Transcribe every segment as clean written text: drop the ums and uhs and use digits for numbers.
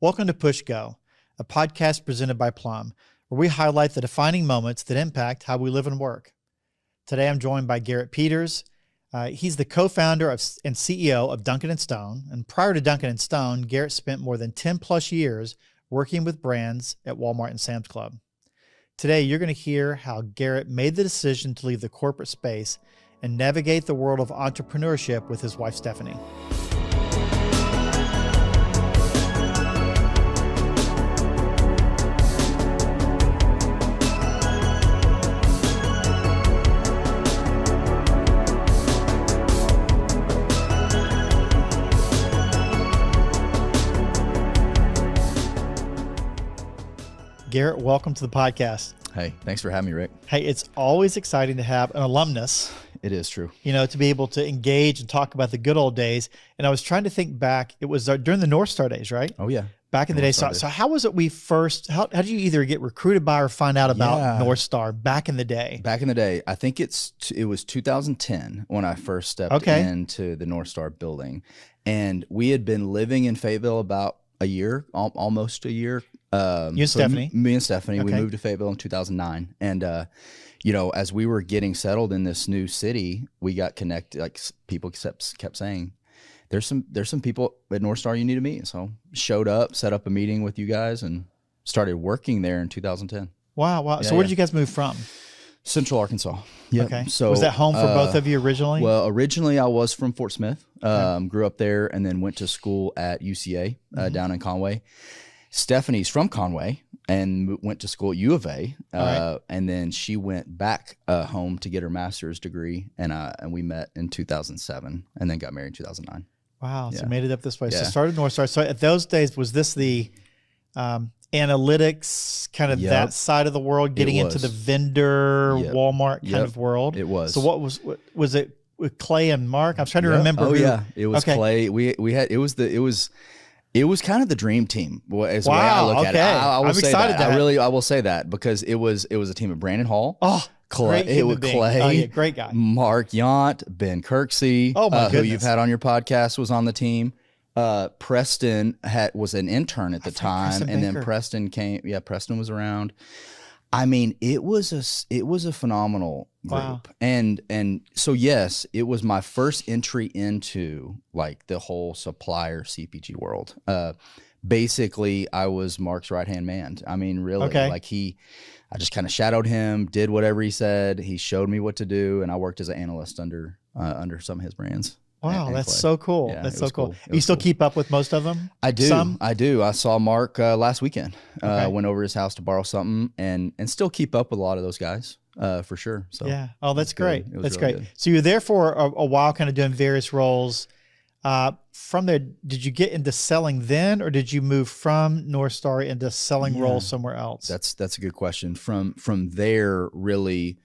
Welcome to Push Go, a podcast presented by Plum, where we highlight the defining moments that impact how we live and work. Today, I'm joined by Garrett Peters. He's the co-founder and CEO of Duncan & Stone. And prior to Duncan & Stone, Garrett spent more than 10 plus years working with brands at Walmart and Sam's Club. Today, you're going to hear how Garrett made the decision to leave the corporate space and navigate the world of entrepreneurship with his wife, Stephanie. Garrett, welcome to the podcast. Hey, thanks for having me, Rick. Hey, it's always exciting to have an alumnus. It is true. To be able to engage and talk about the good old days. And I was trying to think back. It was during the North Star days, right? Oh, yeah. Back in the day. So how was it how did you either get recruited by or find out about North Star back in the day? Back in the day, I think it was 2010 when I first stepped into the North Star building. And we had been living in Fayetteville about a year, almost a year. You and Stephanie? Me and Stephanie, we moved to Fayetteville in 2009. And, as we were getting settled in this new city, we got connected. Like people kept saying, there's some people at North Star you need to meet. So showed up, set up a meeting with you guys, and started working there in 2010. Wow. Yeah, so where did you guys move from? Central Arkansas. Yep. Okay. So was that home for both of you originally? Well, originally I was from Fort Smith, grew up there, and then went to school at UCA down in Conway. Stephanie's from Conway and went to school at U of A, and then she went back home to get her master's degree, and we met in 2007, and then got married in 2009. Wow, so made it up this way. Yeah. So started North Star. So at those days, was this the analytics, kind of that side of the world, getting into the vendor Walmart kind of world? It was. So what was it with Clay and Mark? I'm trying to remember. It was Clay. We had it was kind of the dream team, is the way I look at it. I will say that. I will say that because it was a team of Brandon Hall. Oh, Clay. It was Clay. Oh, yeah, great guy. Mark Yount, Ben Kirksey, who you've had on your podcast, was on the team. Preston was an intern at the time, and then Preston came. Yeah, Preston was around. I mean, it was a phenomenal group. Wow. And so yes, it was my first entry into like the whole supplier CPG world. Basically I was Mark's right-hand man. I mean, really, I just kind of shadowed him, did whatever he said. He showed me what to do, and I worked as an analyst under some of his brands. Wow, that's so cool. Yeah, that's so cool. You still keep up with most of them? I do. I do. I saw Mark last weekend. Went over his house to borrow something, and still keep up with a lot of those guys for sure. So yeah. Oh, that's great. That's really great. Good. So you were there for a while, kind of doing various roles. From there, did you get into selling then, or did you move from North Star into selling roles somewhere else? That's a good question. From there, really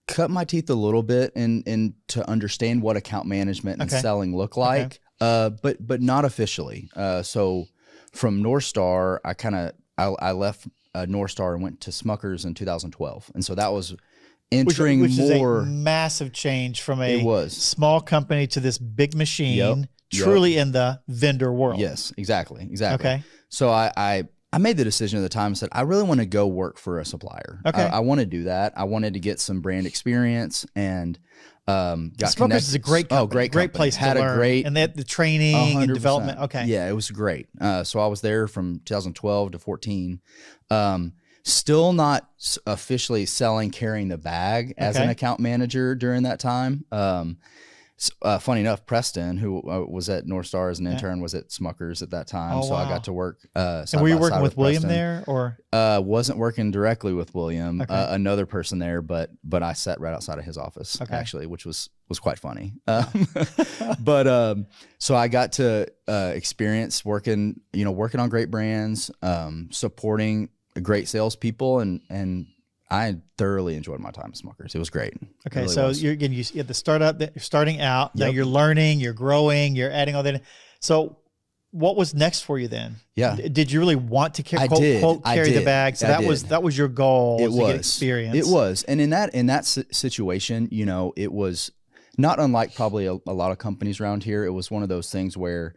cut my teeth a little bit and to understand what account management and selling look like, but not officially. So from North Star, I left North Star and went to Smucker's in 2012, and so that was entering which more. Is a massive change from a small company to this big machine, truly in the vendor world. Yes, exactly. Okay. So I made the decision at the time and said, I really want to go work for a supplier. Okay. I want to do that. I wanted to get some brand experience and got connected. Is a great company. Great place to learn. And they had the training and development. Okay. Yeah, it was great. So I was there from 2012 to 14. Still not officially carrying the bag as an account manager during that time. Funny enough, Preston, who was at North Star as an intern, was at Smucker's at that time. So I got to work. And were you working with William there, or wasn't working directly with William? Another person there, but I sat right outside of his office actually, which was quite funny. But so I got to experience working on great brands, supporting great salespeople, and I thoroughly enjoyed my time at Smucker's. It was great. Okay, really so you had the startup. You're starting out. Now you're learning. You're growing. You're adding all that. So, what was next for you then? Yeah. Did you really want to carry the bag? So that was your goal. It was to get experience. It was, and in that situation, it was not unlike probably a lot of companies around here. It was one of those things where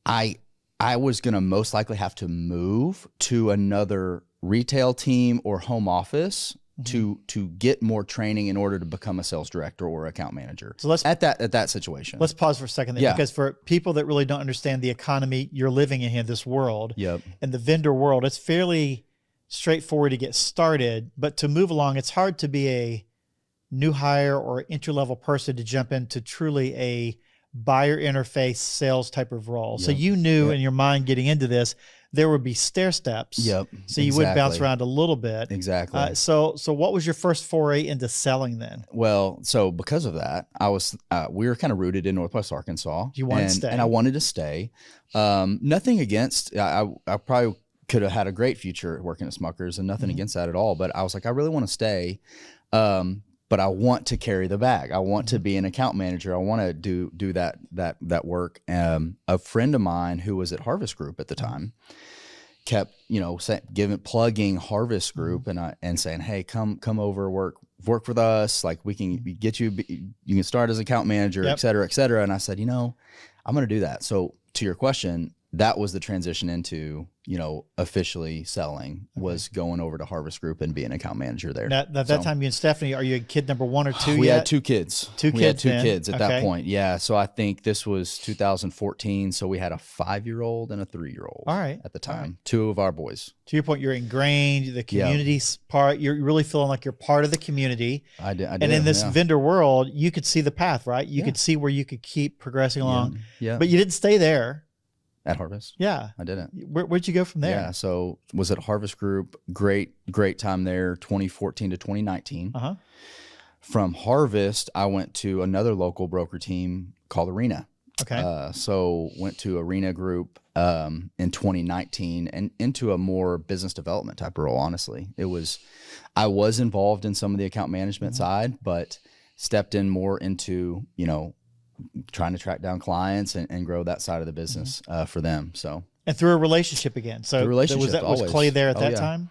I I was going to most likely have to move to another retail team or home office to get more training in order to become a sales director or account manager. So at that situation. Let's pause for a second there, because for people that really don't understand the economy you're living in here, this world, and the vendor world, it's fairly straightforward to get started, but to move along, it's hard to be a new hire or entry-level person to jump into truly a buyer interface sales type of role. So you knew in your mind getting into this, there would be stair steps. So you would bounce around a little bit. So what was your first foray into selling then? Well, so because of that, I was, we were kind of rooted in Northwest Arkansas. You wanted to stay. And I wanted to stay. Nothing against, I probably could have had a great future working at Smucker's, and nothing against that at all. But I was like, I really want to stay. But I want to carry the bag. I want to be an account manager. I want to do that work. A friend of mine who was at Harvest Group at the time kept, plugging Harvest Group and saying, hey, come over, work with us. Like, we can get you can start as account manager, et cetera, et cetera. And I said, I'm going to do that. So to your question, that was the transition into, officially selling, was going over to Harvest Group and being an account manager there. Now, at that time, you and Stephanie, are you a kid number 1 or 2 we yet? Had 2 kids. We had two kids at that point. Yeah. So I think this was 2014. So we had a 5-year-old and a 3-year-old at the time, 2 of our boys. To your point, you're ingrained, the community part, you're really feeling like you're part of the community. I did. And in this vendor world, you could see the path, right? You could see where you could keep progressing along. But you didn't stay there. At Harvest? Yeah. I didn't. Where'd you go from there? Yeah, so was at Harvest Group. Great time there, 2014 to 2019. From Harvest, I went to another local broker team called Arena. So went to Arena Group in 2019 and into a more business development type of role, honestly. I was involved in some of the account management side, but stepped in more into, trying to track down clients and grow that side of the business for them. So, and through a relationship again. So was Clay there at that time?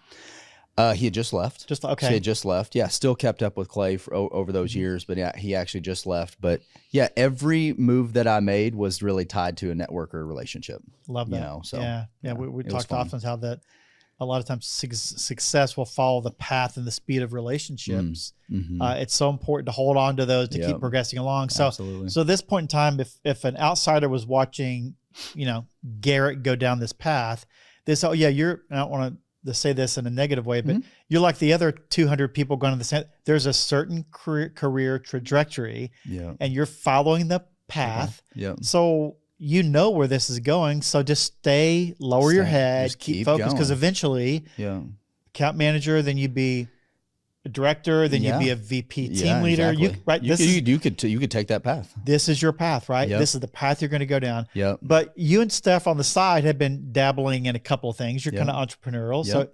He had just left. He had just left. Yeah. Still kept up with Clay over those years, but yeah, he actually just left. But yeah, every move that I made was really tied to a network or relationship. Love that. We talked often how that a lot of times success will follow the path and the speed of relationships. It's so important to hold on to those to keep progressing along. So, so at this point in time, if an outsider was watching, Garrett go down this path, I don't want to say this in a negative way, but you're like the other 200 people going to the same. There's a certain career trajectory, and you're following the path. So where this is going. So just lower your head, keep focused, because eventually, account manager, then you'd be a director, then you'd be a VP team leader. You could take that path. This is your path, right? This is the path you're going to go down. But you and Steph on the side have been dabbling in a couple of things. You're kind of entrepreneurial. So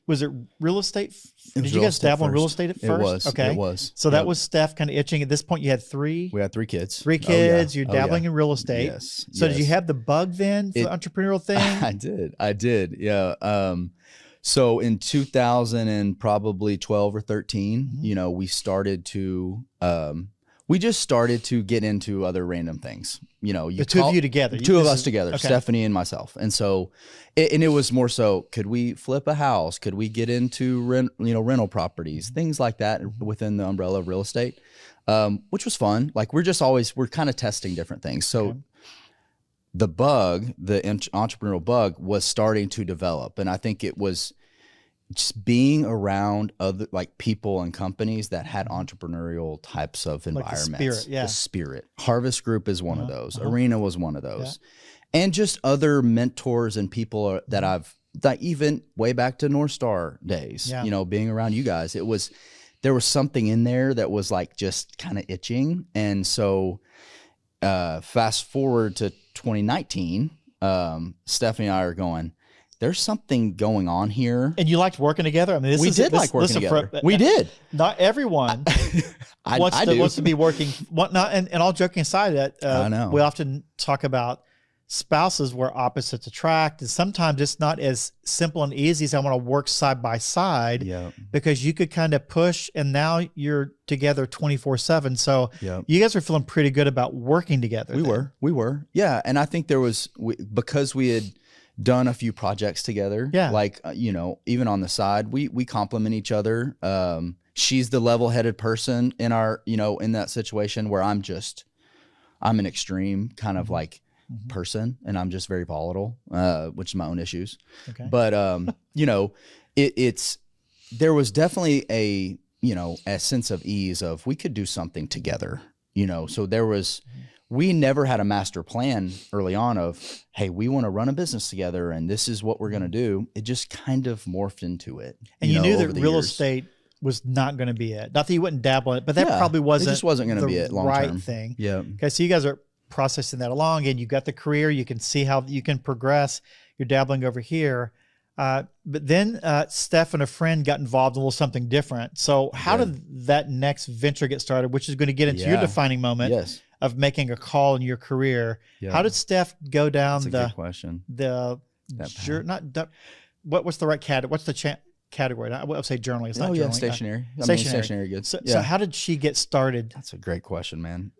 was it real estate? Did you guys dabble in real estate at first? It was. Okay. It was. So that was Steph kind of itching. At this point, you had 3? We had 3 kids. 3 kids. You're dabbling in real estate. Yes. So did you have the bug then for the entrepreneurial thing? I did. Yeah. So in 2000 and probably 12 or 13, we started to, we just started to get into other random things. The 2 of you together. 2 of us together, Stephanie and myself. And so, it was more so, could we flip a house? Could we get into rental properties, things like that within the umbrella of real estate, which was fun. Like we're kind of testing different things. So the entrepreneurial bug was starting to develop. And I think it was just being around other people and companies that had entrepreneurial types of environments. The spirit. Harvest Group is one of those. Arena was one of those. And just other mentors and people that I've, even way back to North Star days, being around you guys, there was something in there that was just kind of itching. And so fast forward to 2019, Stephanie and I are going, there's something going on here. And you liked working together? I mean, we did like working together. We did. Not everyone wants to be working. And all joking aside, I know. we often talk about spouses where opposites attract. And sometimes it's not as simple and easy as I want to work side by side, because you could kind of push and now you're together 24/7. So you guys are feeling pretty good about working together. We were. Yeah. And I think because we had done a few projects together, like, even on the side, we complement each other. She's the level-headed person in our, in that situation where I'm an extreme kind of like person, and I'm just very volatile, which is my own issues. Okay. But, there was definitely a sense of ease of we could do something together, so we never had a master plan early on of, hey, we want to run a business together and this is what we're going to do. It just kind of morphed into it. And you knew that real estate was not going to be it. Not that you wouldn't dabble in it, but that probably wasn't. It just wasn't going to be it long term. Right thing. Yeah. Okay. So you guys are processing that along, and you got the career. You can see how you can progress. You're dabbling over here. But then Steph and a friend got involved in a little something different. So how did that next venture get started, which is going to get into your defining moment of making a call in your career? How did Steph go down good question. What's the right category? What's the category? I would say journaling. It's not journaling. Stationery. Stationery goods. So how did she get started? That's a great question, man.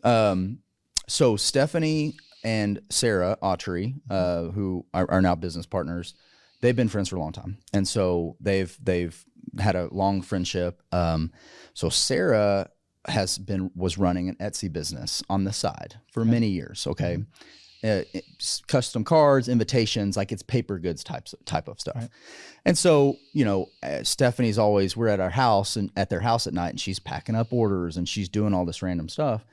So Stephanie and Sarah Autry, who are now business partners, they've been friends for a long time. And so they've had a long friendship. So Sarah was running an Etsy business on the side for many years. Okay. Custom cards, invitations, like it's paper goods type of stuff. Right. And so, Stephanie's always, we're at our house and at their house at night, and she's packing up orders and she's doing all this random stuff.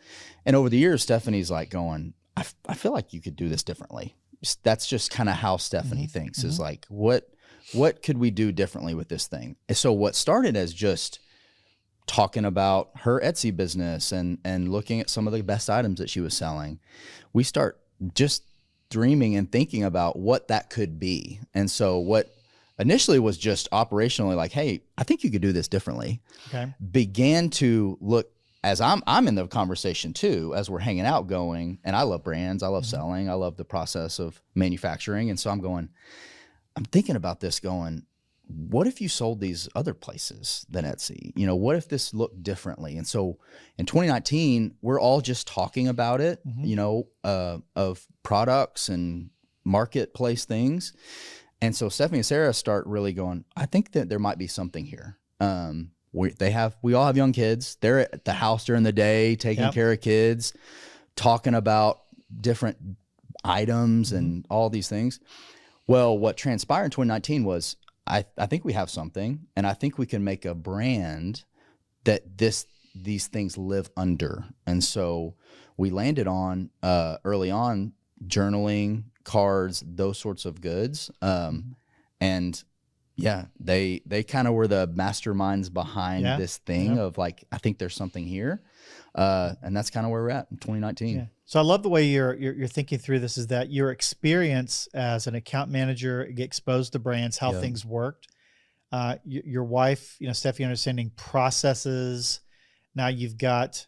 And over the years, Stephanie's like going, I feel like you could do this differently. That's just kind of how Stephanie thinks, is like, what could we do differently with this thing? And so what started as just talking about her Etsy business and looking at some of the best items that she was selling, we start just dreaming and thinking about what that could be. And so what initially was just operationally like, hey, I think you could do this differently. Okay. Began to look, as I'm in the conversation too, as we're hanging out going, and I love brands, I love selling, I love the process of manufacturing. And so I'm thinking about this going, what if you sold these other places than Etsy? What if this looked differently? And so in 2019, we're all just talking about it, of products and marketplace things. And so Stephanie and Sarah start really going, I think that there might be something here. We all have young kids. They're at the house during the day, taking care of kids, talking about different items and all these things. Well, what transpired in 2019 was, I think we have something, and I think we can make a brand that these things live under. And so we landed on early on journaling, cards, those sorts of goods. And yeah, they kind of were the masterminds behind this thing of like, I think there's something here. And that's kind of where we're at in 2019. Yeah. So I love the way you're thinking through this, is that your experience as an account manager, get exposed to brands, how things worked. Your wife, Stephanie, understanding processes. Now you've got,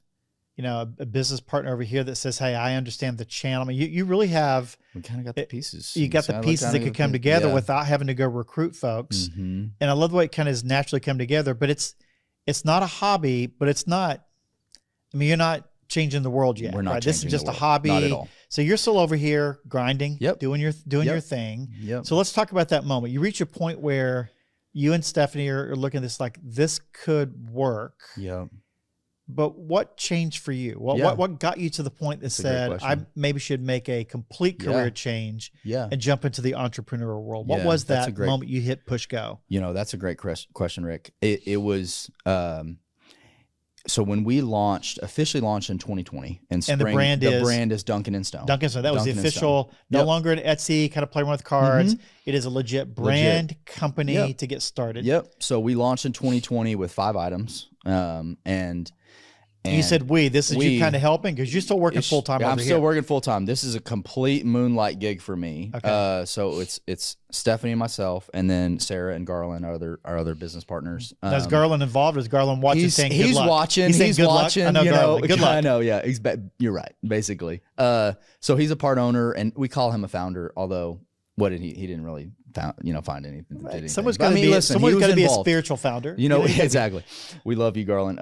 a business partner over here that says, hey, I understand the channel. I mean, you really have. We kind of got the pieces. You got the pieces that could come together without having to go recruit folks. And I love the way it kind of has naturally come together, but it's not a hobby, but it's not, you're not changing the world yet. We're not. Right? This is just a hobby. Not at all. So you're still over here grinding, doing your thing. Yep. So let's talk about that moment. You reach a point where you and Stephanie are looking at this like, this could work. Yeah. But what changed for you? What got you to the point that said, I maybe should make a complete career change and jump into the entrepreneurial world? What was that moment you hit push go? That's a great question, Rick. It was, so when we officially launched in 2020 in spring, and the brand is Duncan & Stone. Duncan & Stone. That was the official, no longer an Etsy kind of play around with cards. It is a legit brand company to get started. Yep. So we launched in 2020 with 5 items. And And you said this is you kind of helping because you're still working full time. I'm still working full time. This is a complete moonlight gig for me. Okay. So it's Stephanie and myself, and then Sarah and Garland are other business partners. Now, is Garland involved? Is Garland watching? He's watching. He's watching. I know Garland. Good luck. I know. Yeah. You're right. Basically. So he's a part owner, and we call him a founder. Although, what did he didn't really find anything. Right. Someone's got to be a spiritual founder. Exactly. We love you, Garland.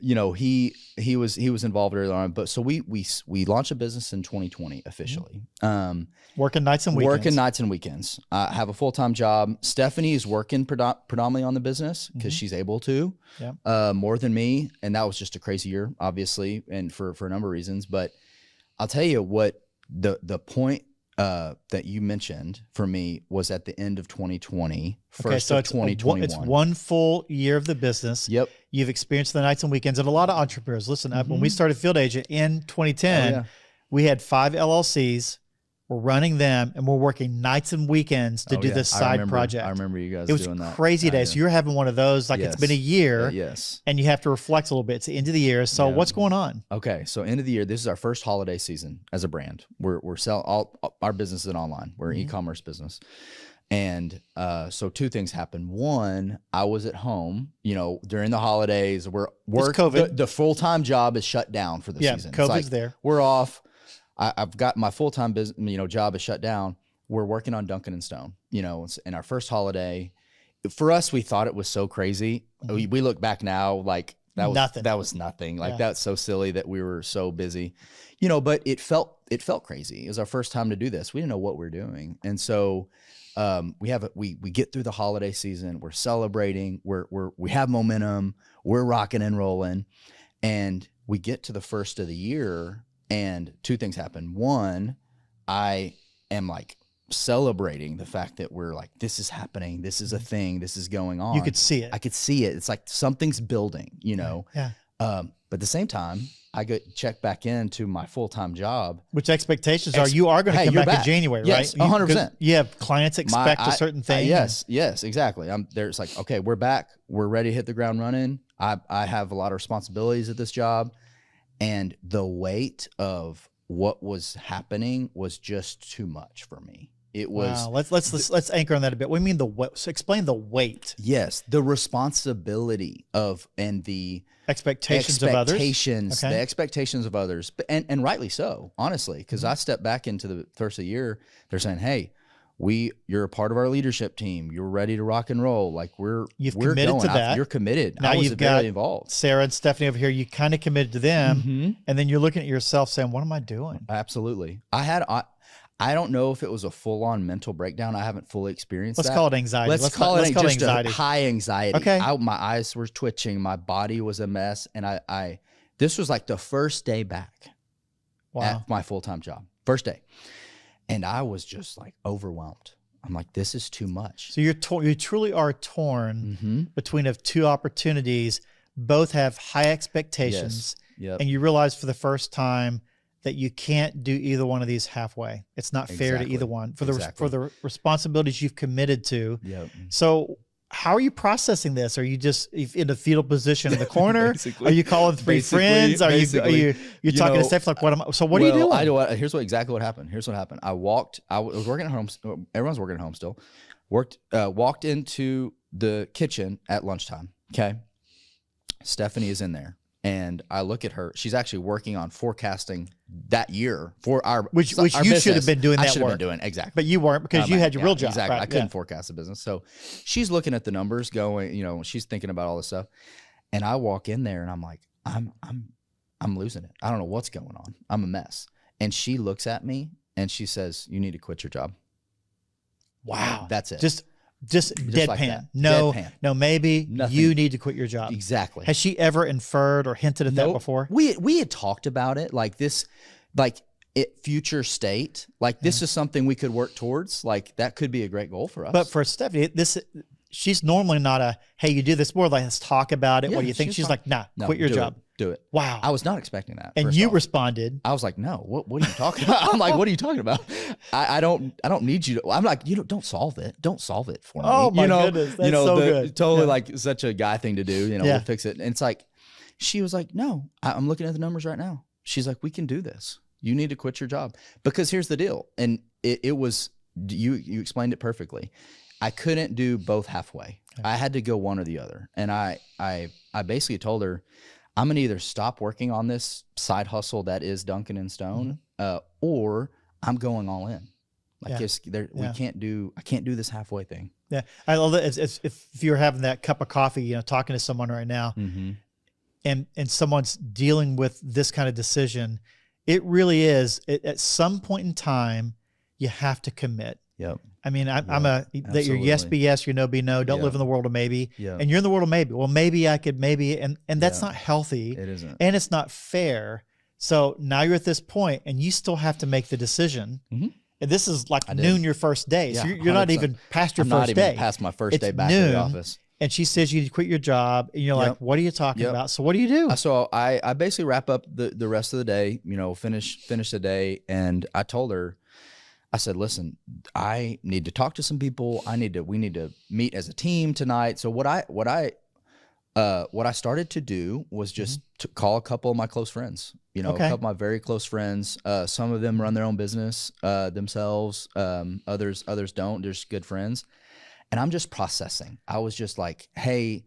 He was involved early on, but so we launched a business in 2020 officially. Working nights and weekends. I have a full-time job. Stephanie is working predominantly on the business because she's able to, more than me, and that was just a crazy year, obviously, and for a number of reasons. But I'll tell you what the point that you mentioned for me was at the end of 2020, first of 2021. It's one full year of the business. Yep. You've experienced the nights and weekends, and a lot of entrepreneurs. Listen, when we started Field Agent in 2010, we had 5 LLCs. We're running them, and we're working nights and weekends to do this side project. I remember you guys doing that. It was crazy days. So you're having one of those, like it's been a year, and you have to reflect a little bit. It's the end of the year. So what's going on? Okay, so end of the year, this is our first holiday season as a brand. We're selling all our business is online. We're an e-commerce business. And so 2 things happened. One, I was at home, during the holidays. The full-time job is shut down for the season. COVID's there. We're off. I've got my full-time business, job is shut down. We're working on Duncan and Stone, in our first holiday. For us, we thought it was so crazy. We look back now, like that was nothing. Like that's so silly that we were so busy, but it felt crazy. It was our first time to do this. We didn't know what we were doing. And so we get through the holiday season. We're celebrating. We have momentum. We're rocking and rolling. And we get to the first of the year, and 2 things happen. One, I am like celebrating the fact that we're like, this is happening. This is a thing. This is going on. You could see it. I could see it. It's like something's building, Yeah. But at the same time, I get checked back into my full-time job. Which expectations are you are going to come back in January, yes, right? 100%. You have clients expect a certain thing. Yes, exactly. There's like, okay, we're back. We're ready to hit the ground running. I have a lot of responsibilities at this job. And the weight of what was happening was just too much for me. It was. Wow. Let's anchor on that a bit. What do you mean so explain the weight? Yes, the responsibility and the expectations of others. The expectations of others, and rightly so, honestly, because I stepped back into the first of the year. They're saying, "Hey, you're a part of our leadership team. You're ready to rock and roll. Like we're committed to that. You're committed. Now you've got involved. Sarah and Stephanie over here. You kind of committed to them, and then you're looking at yourself saying, "What am I doing?" Absolutely. I don't know if it was a full-on mental breakdown. I haven't fully experienced Let's that. call it anxiety. Let's call it anxiety. High anxiety. Okay. My eyes were twitching. My body was a mess, and this was like the first day back at my full-time job. First day. And I was just like overwhelmed. I'm like, this is too much. So you truly are torn between 2 opportunities. Both have high expectations. Yes. Yep. And you realize for the first time that you can't do either one of these halfway. It's not fair to either one for the responsibilities you've committed to. Yep. So how are you processing this? Are you just in a fetal position in the corner? Are you calling 3 friends? Are you talking to Steph? Like, what are you doing? Here's exactly what happened. Here's what happened. I was working at home. Everyone's working at home still. Walked into the kitchen at lunchtime. Okay. Stephanie is in there. And I look at her. She's actually working on forecasting that year for our which you should have been doing that work. I should have been doing, exactly. But you weren't because you had your real job. Exactly. Right? I couldn't forecast the business. So she's looking at the numbers going, she's thinking about all this stuff. And I walk in there and I'm like, I'm losing it. I don't know what's going on. I'm a mess. And she looks at me and she says, "You need to quit your job." Wow. That's it. Just deadpan. Like No, maybe nothing. You need to quit your job. Exactly. Has she ever inferred or hinted at that before? We had talked about it like this, future state. Like this is something we could work towards. Like that could be a great goal for us. But for Stephanie, she's normally not a, hey, you do this, more like, let's talk about it. What do you think? She's like, nah, quit your job. Do it. Wow. I was not expecting that. And you responded. I was like, no, what are you talking about? I'm like, what are you talking about? I don't need you to, I'm like, don't solve it. Don't solve it for me. Oh my goodness. That's so good. Totally like such a guy thing to do, we'll fix it. And it's like, She was like, no, I'm looking at the numbers right now. She's like, we can do this. You need to quit your job. Because here's the deal. And it was, you explained it perfectly. I couldn't do both halfway. I had to go one or the other. And I basically told her, I'm going to either stop working on this side hustle that is Duncan and Stone, or I'm going all in. Like I can't do this halfway thing. Yeah. I love it. If you're having that cup of coffee, you know, talking to someone right now, and someone's dealing with this kind of decision, it really is at some point in time, you have to commit. Yep. I mean, that your yes be yes, your no be no. Don't live in the world of maybe. And you're in the world of maybe. Well, maybe I could maybe, and that's not healthy. It isn't. And it's not fair. So now you're at this point and you still have to make the decision. And this is like noon your first day. So you're not even past your first day. Not even past my first day back in the office. And she says you need to quit your job. And you're like, what are you talking about? So what do you do? So I basically wrap up the rest of the day, you know, finish the day. And I told her, I said, listen, I need to talk to some people. We need to meet as a team tonight. So what I started to do was just to call a couple of my close friends, you know, a couple of my very close friends. Some of them run their own business themselves. Others don't. They're just good friends. And I'm just processing. I was just like, hey,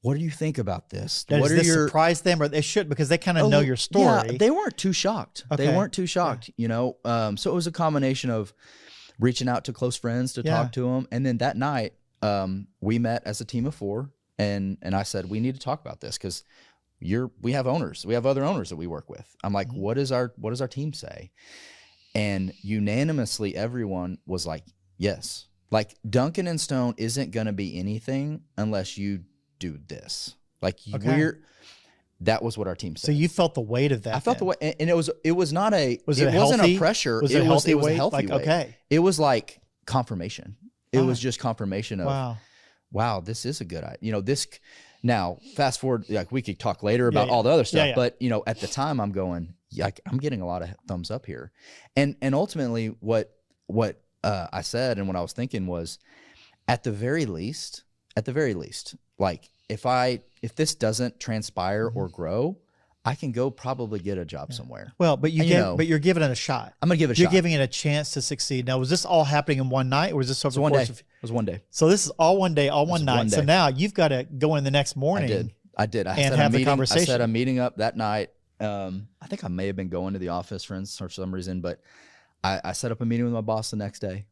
what do you think about this? Does this surprise them, or they should, because they kind of know your story? Yeah, they weren't too shocked. They weren't too shocked, you know? So it was a combination of reaching out to close friends to talk to them. And then that night, we met as a team of 4, and I said, we need to talk about this because we have owners. We have other owners that we work with. I'm like, what does our team say? And unanimously, everyone was like, yes. Like, Duncan and Stone isn't going to be anything unless you do this. Like, that was what our team said. So you felt the weight of that. I felt the weight, and it wasn't a pressure. Was it a healthy weight? A healthy weight. It was like confirmation. It was just confirmation of, wow, this is a good idea. You know, this now fast forward, like we could talk later about all the other stuff, but you know, at the time I'm going, I'm getting a lot of thumbs up here. And ultimately what I said and what I was thinking was, at the very least, like if this doesn't transpire or grow, I can go probably get a job somewhere. Well, but you're giving it a shot. I'm gonna give it a shot. You're giving it a chance to succeed. Now, was this all happening in one night, or was this over one day? It was one day. So this is all one day, all one night. So now you've got to go in the next morning. I did. I have the conversation. I set a meeting up that night. I think I may have been going to the office for some reason, but I set up a meeting with my boss the next day,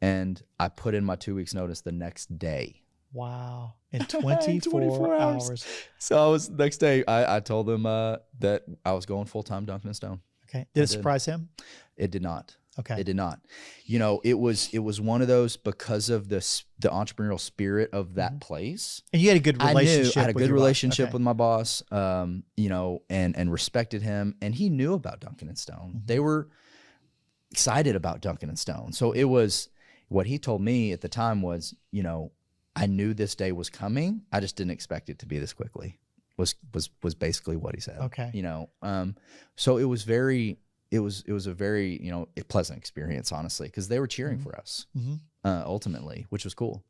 and I put in my 2 weeks notice the next day. Wow. In 24 hours. So next day, I told them that I was going full-time Duncan and Stone. Okay. Did it surprise him? It did not. Okay. It did not. You know, it was one of those, because of the entrepreneurial spirit of that place. And you had a good relationship. I had a good relationship with my boss, you know, and respected him. And he knew about Duncan and Stone. They were excited about Duncan and Stone. So it was, what he told me at the time was, you know, I knew this day was coming. I just didn't expect it to be this quickly. Was basically what he said. Okay. You know, so it was a very, you know, a pleasant experience, honestly, because they were cheering for us ultimately, which was cool.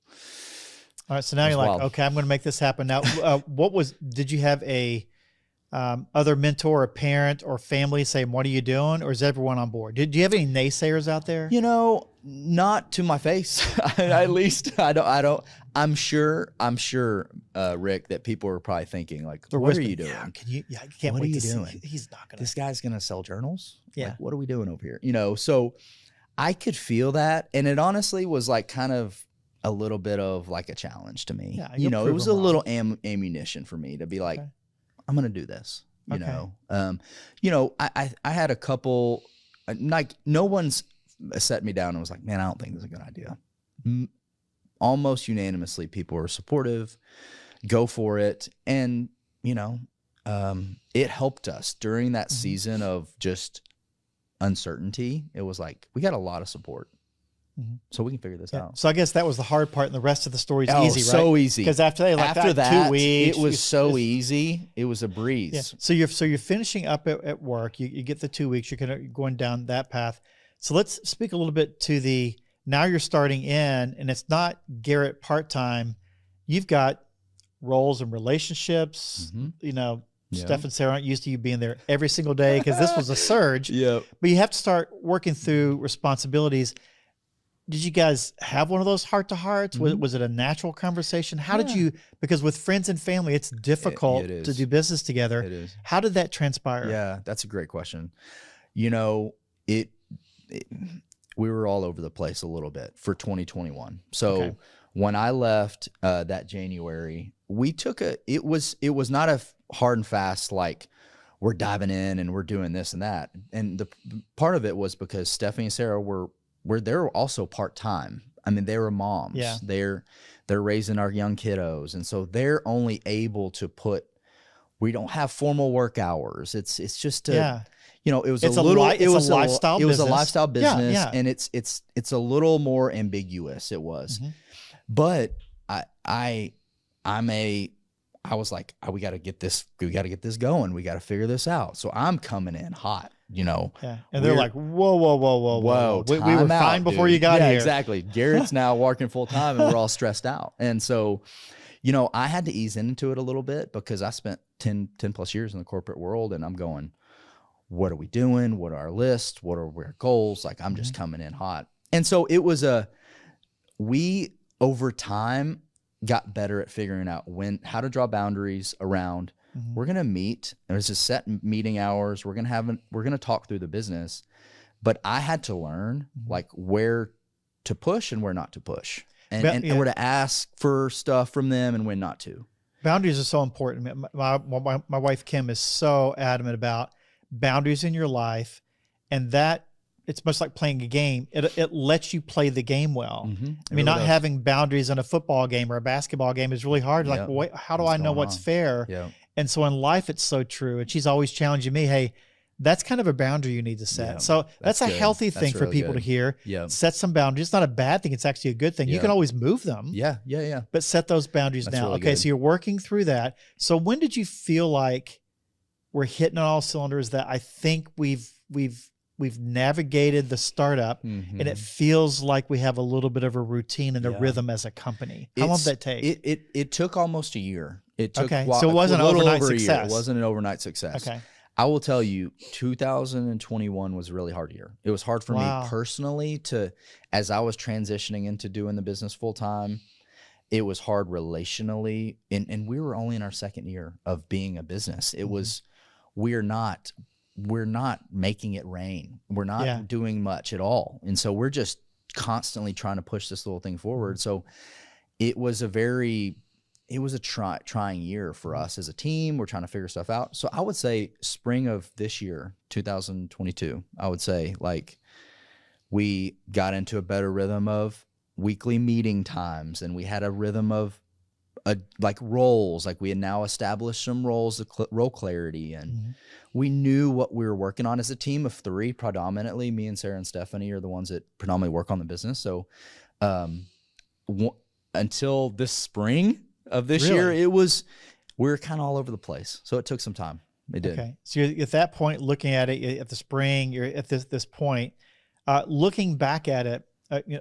All right. So now you're like, okay, I'm going to make this happen. Now, did you have a other mentor, a parent or family say, what are you doing? Or is everyone on board? Do you have any naysayers out there? You know, not to my face. At least I don't. I'm sure, Rick, that people are probably thinking like, what are you doing? I can't wait to see. He's not going to. This guy's going to sell journals? Yeah. Like, what are we doing over here? You know, so I could feel that. And it honestly was like kind of a little bit of like a challenge to me. Yeah, you know, it was a little ammunition for me to be like, I'm going to do this, you know? You know, I had a couple, like no one's set me down and was like, man, I don't think this is a good idea. Almost unanimously, people were supportive, go for it. And, you know, it helped us during that season of just uncertainty. It was like, we got a lot of support. So we can figure this out. So I guess that was the hard part, and the rest of the story is easy, right? So easy. Because after that 2 weeks, it was so easy. It was a breeze. Yeah. So you're finishing up at work. You get the 2 weeks. You're going down that path. So let's speak a little bit to now you're starting in, and it's not Garrett part-time. You've got roles and relationships, you know, Steph and Sarah aren't used to you being there every single day because this was a surge. Yep. But you have to start working through responsibilities. Did you guys have one of those heart-to-hearts? Was it a natural conversation? How did you, because with friends and family, it's difficult to do business together. It is. How did that transpire? Yeah, that's a great question. We were all over the place a little bit for 2021. So when I left that January, we took it was not a hard and fast, like we're diving in and we're doing this and that. And the part of it was because Stephanie and Sarah they're also part-time. I mean, they were moms. Yeah. They're raising our young kiddos. And so they're only able to we don't have formal work hours. It's just it was a lifestyle business and it's a little more ambiguous. It was, but I was like, we got to get this going. We got to figure this out. So I'm coming in hot, Yeah. And they're like, whoa. We were fine before you got here. Exactly. Garrett's now working full time and we're all stressed out. And so, I had to ease into it a little bit because I spent 10 plus years in the corporate world and I'm going, what are we doing? What are our lists? What are our goals? Like I'm just coming in hot. And so it was we over time got better at figuring out how to draw boundaries around, we're going to meet. There's a set meeting hours. We're going to talk through the business, but I had to learn like where to push and where not to push and where to ask for stuff from them and when not to. Boundaries are so important. My wife, Kim, is so adamant about boundaries in your life, and that it's much like playing a game. It lets you play the game well. I mean, not having boundaries in a football game or a basketball game is really hard. Like, wait, how do I know what's fair? Yeah. And so in life, it's so true. And she's always challenging me, hey, that's kind of a boundary you need to set. So that's a healthy thing for people to hear. Yeah. Set some boundaries. It's not a bad thing. It's actually a good thing. You can always move them. Yeah. But set those boundaries now. Really okay. Good. So you're working through that. So when did you feel like we're hitting on all cylinders, that I think we've navigated the startup and it feels like we have a little bit of a routine and a rhythm as a company? How long did that take? It took almost a year. It took so it wasn't an overnight success. It wasn't an overnight success. Okay. I will tell you, 2021 was a really hard year. It was hard for me personally as I was transitioning into doing the business full time. It was hard relationally, and we were only in our second year of being a business. It was, we're not making it rain. We're not doing much at all. And so we're just constantly trying to push this little thing forward. So it was a trying year for us as a team. We're trying to figure stuff out. So I would say spring of this year, 2022, I would say like we got into a better rhythm of weekly meeting times, and we had a rhythm of like roles. Like we had now established some roles, role clarity, and we knew what we were working on as a team of three. Predominantly, me and Sarah and Stephanie are the ones that predominantly work on the business. So until this spring of this year, we were kind of all over the place. So it took some time. It did. Okay. So you're at that point, looking at it at the spring, you're at this point, looking back at it,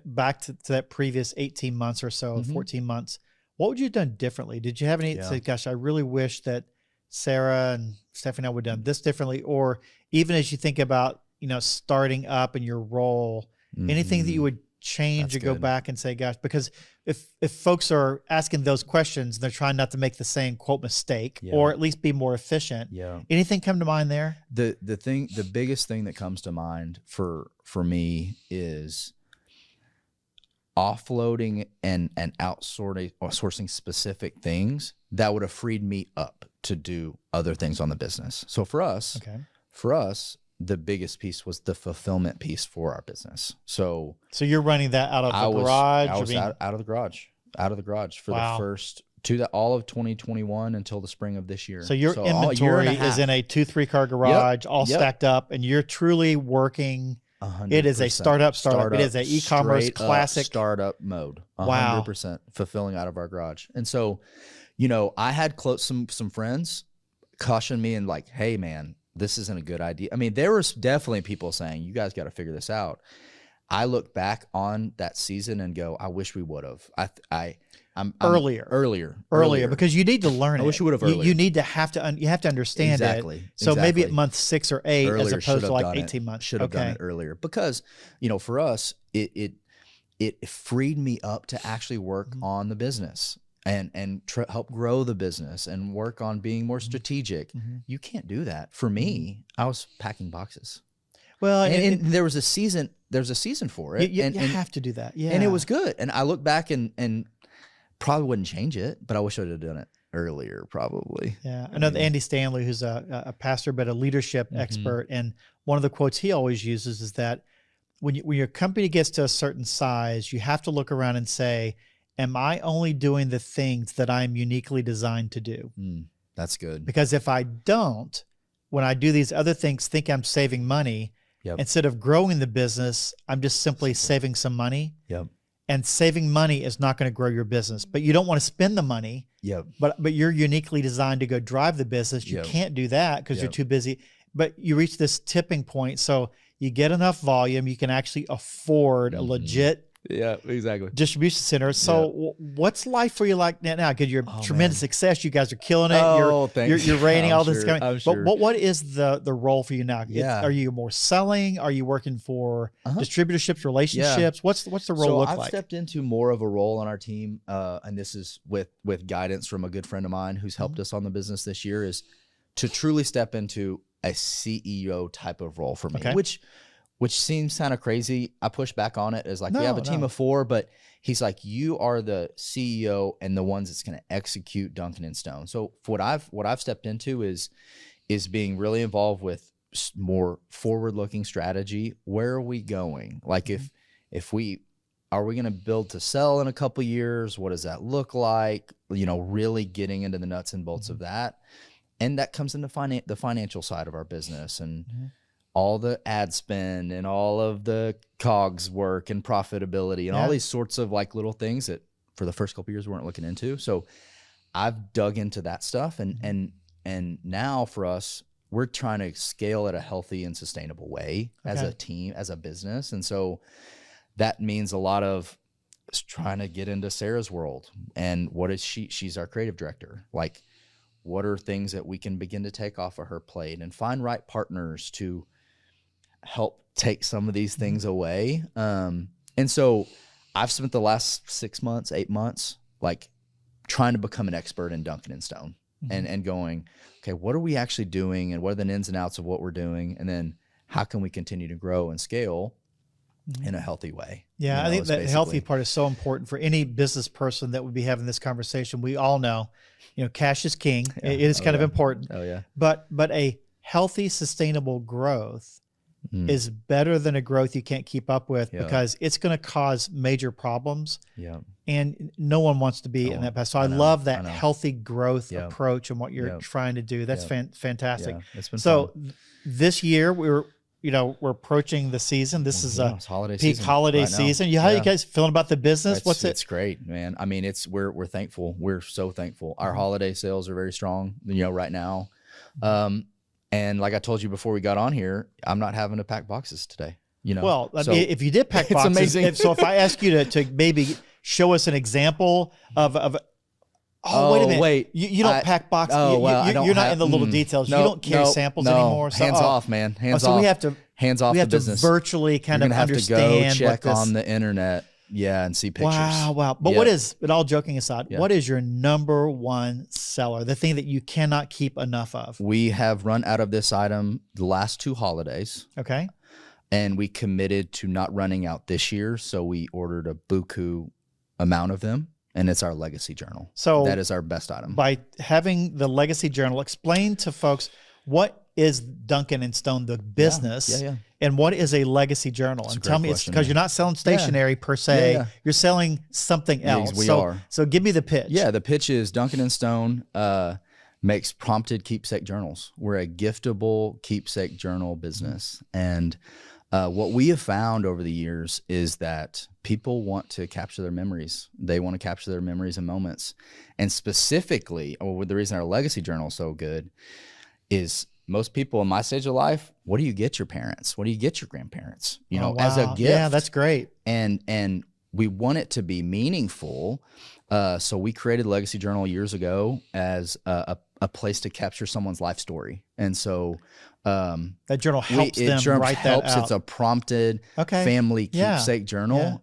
back to that previous 18 months or so, 14 months, what would you have done differently? Did you have any, say, gosh, I really wish that Sarah and Stephanie and I would have done this differently? Or even as you think about, starting up in your role, anything that you would change or go back and say, gosh, because if folks are asking those questions, they're trying not to make the same quote mistake or at least be more efficient. Yeah. Anything come to mind there? The biggest thing that comes to mind for me is offloading and outsourcing specific things that would have freed me up to do other things on the business. So for us, the biggest piece was the fulfillment piece for our business. So you're running that out of the garage? I was out of the garage for the first all of 2021 until the spring of this year. So your inventory is in a 2-3 car garage, all stacked up, and you're truly working. 100%. It is a startup. It is an e-commerce classic startup mode. 100% fulfilling out of our garage. And so, I had some friends caution me and like, hey man, this isn't a good idea. I mean, there was definitely people saying, you guys got to figure this out. I look back on that season and go, I wish we would have. I'm earlier because you need to learn it. I wish you would have earlier. You need to have to understand it. So maybe at month 6 or 8 earlier, as opposed to like 18 months. Should have done it earlier because, for us, it freed me up to actually work on the business and help grow the business and work on being more strategic. You can't do that. For me, I was packing boxes. Well, and there was a season. There's a season for it. You have to do that. Yeah, and it was good. And I look back and probably wouldn't change it, but I wish I would have done it earlier, probably. Yeah, I know Andy Stanley, who's a pastor but a leadership expert, and one of the quotes he always uses is that when your company gets to a certain size, you have to look around and say, am I only doing the things that I'm uniquely designed to do? That's good. Because if I don't, when I do these other things, think I'm saving money, instead of growing the business, I'm just simply saving some money. And saving money is not going to grow your business, but you don't want to spend the money. But you're uniquely designed to go drive the business. You can't do that because you're too busy. But you reach this tipping point. So you get enough volume, you can actually afford a legit distribution center. So what's life for you like now? Because you're tremendous success. You guys are killing it. You're rating all this. But what is the role for you now? Are you more selling? Are you working for distributorships, relationships? What's the role look like? I've stepped into more of a role on our team, and this is with guidance from a good friend of mine who's helped us on the business this year, is to truly step into a CEO type of role for me, which seems kind of crazy. I push back on it as like, we have a team of 4, but he's like, you are the CEO and the ones that's going to execute Duncan and Stone. So what I've stepped into is being really involved with more forward-looking strategy. Where are we going? Like are we going to build to sell in a couple years? What does that look like? Really getting into the nuts and bolts of that. And that comes into the financial side of our business and all the ad spend and all of the COGS work and profitability and all these sorts of like little things that for the first couple of years we weren't looking into. So I've dug into that stuff and now for us, we're trying to scale at a healthy and sustainable way as a team, as a business. And so that means a lot of trying to get into Sarah's world. And what is she's our creative director. Like, what are things that we can begin to take off of her plate and find right partners to help take some of these things away. And so I've spent the last 6 months, 8 months, like trying to become an expert in Duncan and Stone and going, okay, what are we actually doing? And what are the ins and outs of what we're doing? And then how can we continue to grow and scale in a healthy way? Yeah, I think that healthy part is so important for any business person that would be having this conversation. We all know, cash is king. It is kind of important. But a healthy, sustainable growth is better than a growth you can't keep up with because it's going to cause major problems. And no one wants to be in that path. So I love that healthy growth approach and what you're trying to do. That's fantastic. It's been fun. This year we're approaching the season. This is a peak holiday season. How are you guys feeling about the business? It's great, man. I mean, we're thankful. We're so thankful. Our holiday sales are very strong, right now. And like I told you before we got on here, I'm not having to pack boxes today. Well, if you did pack boxes, it's amazing. So if I ask you to maybe show us an example of wait a minute. You don't pack boxes. You're not in the little details. You don't carry samples anymore. So, hands off, man. Hands off. So we have to hands off the business. To virtually kind of understand. To go check on the internet. Yeah, and see pictures. Wow. But but all joking aside, what is your number one seller? The thing that you cannot keep enough of? We have run out of this item the last 2 holidays. Okay. And we committed to not running out this year, so we ordered a buku amount of them, and it's our legacy journal. So that is our best item. By having the legacy journal, explain to folks what is Duncan and Stone, the business, and what is a legacy journal? And tell me, it's because you're not selling stationery per se. You're selling something else. We are. So give me the pitch. Yeah, the pitch is Duncan and Stone makes prompted keepsake journals. We're a giftable keepsake journal business. And what we have found over the years is that people want to capture their memories. They want to capture their memories and moments. And specifically, the reason our legacy journal is so good is most people in my stage of life, what do you get your parents? What do you get your grandparents? You know, wow. as a gift. Yeah, that's great. And we want it to be meaningful. So we created Legacy Journal years ago as a place to capture someone's life story. And so that journal helps them write that out. It's a prompted family keepsake journal.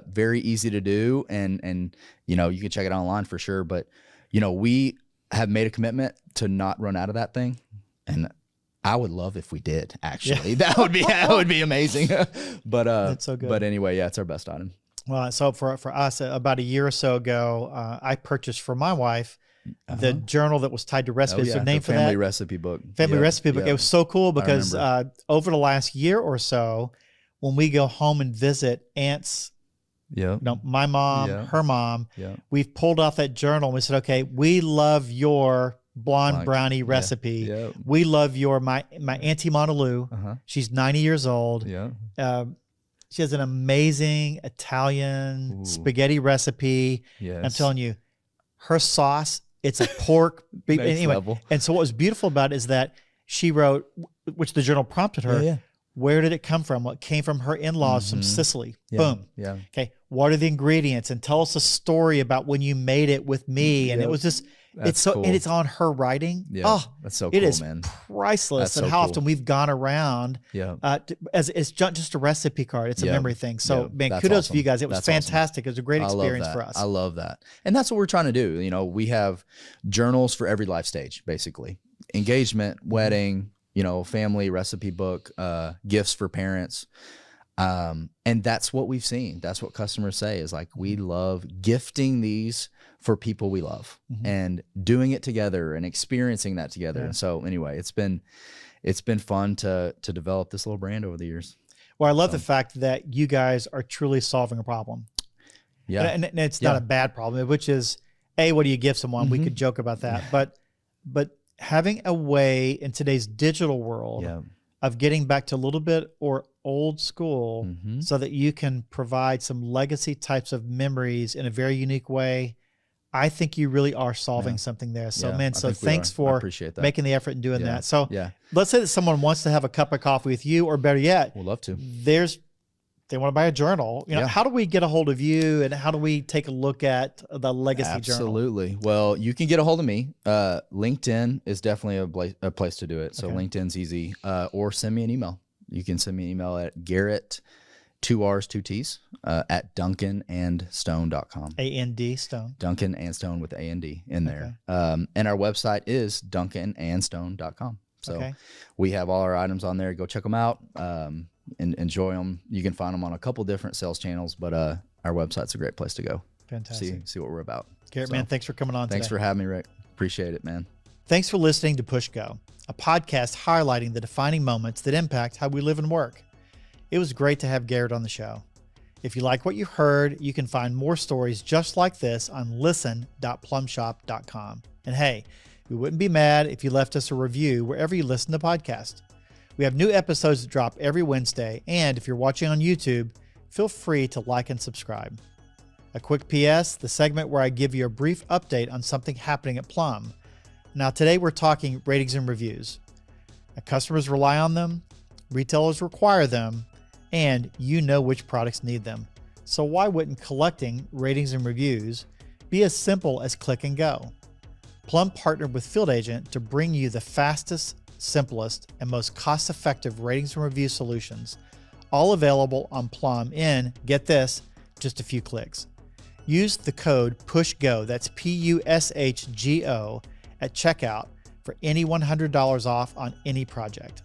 Very easy to do. And, you know, you can check it online for sure. But, you know, we have made a commitment to not run out of that thing. And I would love if we did, actually. That would be amazing. But that's so good. But anyway, yeah, it's our best item. Well, so for us, about a year or so ago, I purchased for my wife the journal that was tied to recipes. The name for that? Family recipe book. Family recipe book. It was so cool because over the last year or so, when we go home and visit aunts, you know, my mom, her mom, we've pulled off that journal and we said, okay, we love your blonde brownie recipe. We love your my Auntie Montaloo. She's 90 years old. She has an amazing Italian spaghetti recipe. I'm telling you, her sauce, it's a pork. Anyway, and so what was beautiful about it is that she wrote, which the journal prompted her, where did it come from? What came from her in-laws from Sicily. Boom. Okay. What are the ingredients? And tell us a story about when you made it with me. And it was just, it's so, and it's on her writing. Oh, that's so cool, it is man. Priceless. And how often we've gone around as it's just a recipe card. It's a memory thing. So man, kudos to you guys. It was fantastic. It was a great experience for us. I love that. And that's what we're trying to do. You know, we have journals for every life stage, basically. Engagement, wedding, you know, family, recipe book, gifts for parents. And that's what we've seen. That's what customers say is like, we love gifting these for people we love and doing it together and experiencing that together. And so anyway, it's been fun to develop this little brand over the years. Well, I love the fact that you guys are truly solving a problem. And it's not a bad problem, which is what do you give someone? We could joke about that, but having a way in today's digital world of getting back to a little bit or old school so that you can provide some legacy types of memories in a very unique way. I think you really are solving something there. So man, so thanks for making the effort and doing that. So let's say that someone wants to have a cup of coffee with you, or better yet, we'd love to. They want to buy a journal. You know, how do we get a hold of you, and how do we take a look at the legacy journal? Absolutely. Well, you can get a hold of me. LinkedIn is definitely a place to do it. So LinkedIn's easy. Or send me an email. You can send me an email at Garrett, 2 R's, 2 T's, at duncanandstone.com. A-N-D, Stone. Duncan and Stone with A-N-D in there. And our website is duncanandstone.com. So we have all our items on there. Go check them out. And enjoy them. You can find them on a couple different sales channels, but our website's a great place to go. Fantastic. See what we're about. Garrett, man, thanks for coming on Thanks today. for having me, Rick. Appreciate it, man. Thanks for listening to Push Go, a podcast highlighting the defining moments that impact how we live and work. It was great to have Garrett on the show. If you like what you heard, you can find more stories just like this on listen.plumshop.com. And hey, we wouldn't be mad if you left us a review wherever you listen to podcasts. We have new episodes that drop every Wednesday, and if you're watching on YouTube, feel free to like and subscribe. A quick PS, the segment where I give you a brief update on something happening at Plum. Now today we're talking ratings and reviews. Now, customers rely on them, retailers require them, and you know which products need them. So why wouldn't collecting ratings and reviews be as simple as click and go? Plum partnered with Field Agent to bring you the fastest, simplest, and most cost-effective ratings and review solutions, all available on Plum in, get this, just a few clicks. Use the code PUSHGO, that's P-U-S-H-G-O, at checkout for any $100 off on any project.